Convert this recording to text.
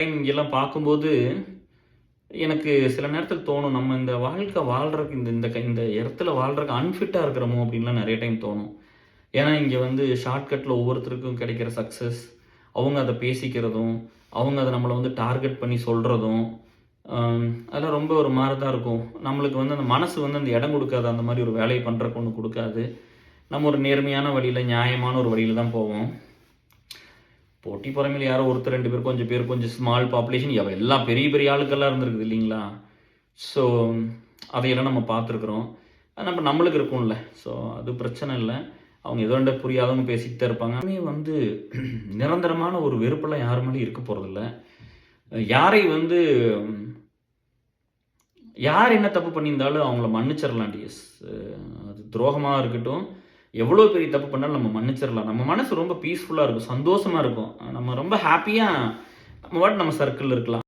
இங்கெல்லாம் பார்க்கும்போது, எனக்கு சில நேரத்தில தோணும், நம்ம இந்த வாழ்க்கை வாழ்றதுக்கு இந்த இந்த இந்த இடத்துல வாழ்றதுக்கு அன்ஃபிட்டா இருக்கிறோமோ! அப்டின்லாம் நெறைய டைம் தோணும். ஏன்னா, இங்க வந்து ஷார்ட்கட்ல ஒவ்வொருத்தருக்கும் கிடைக்கிற சக்சஸ், அவங்க அத பேசிக்கிறதும், அவங்க அத நம்மள வந்து டார்கெட் பண்ணி சொல்றதும், அதெல்லாம் ரொம்ப ஒரு மாரி தான் இருக்கும். நம்மளுக்கு வந்து அந்த மனசு வந்து அந்த இடம் குடுக்காது. அந்த மாரி ஒரு வேலைய பண்றதுக்கு ஒண்ணு குடுக்காது. நம்ம ஒரு நேர்மையான வழியில, நியாயமான ஒரு வழியில தான் போவோம். போட்டி பொறாமையில யாரோ ஒருத்தர் 2 பேர் கொஞ்சம் ஸ்மால் பாப்புலேஷன் எல்லாம் பெரிய பெரிய ஆளுக்கெல்லாம் இருந்திருக்குது இல்லைங்களா? ஸோ அதையெல்லாம் நம்ம பார்த்துருக்குறோம். நம்மளுக்கு இருக்கும்ல. ஸோ அது பிரச்சனை இல்ல. அவங்க ஏதோ 2 புரியாதவங்க பேசிட்டு தான் இருப்பாங்க. ஆனா வந்து நிரந்தரமான ஒரு வெறுப்பெல்லாம் யார் மேலயும் இருக்க போறதில்ல. யாரை வந்து யார் என்ன தப்பு பண்ணியிருந்தாலும் அவங்கள மன்னிச்சிரலாம் டிஎஸ். அது துரோகமா இருக்கட்டும், எவ்வளோ பெரிய தப்பு பண்ணாலும் நம்ம மன்னிச்சிரலாம். நம்ம மனசு ரொம்ப பீஸ்ஃபுல்லா இருக்கும். சந்தோஷமா இருக்கும். நம்ம ரொம்ப ஹேப்பியா நம்ம பாட்டுக்கு நம்ம சர்க்கிள்ல இருக்கலாம்.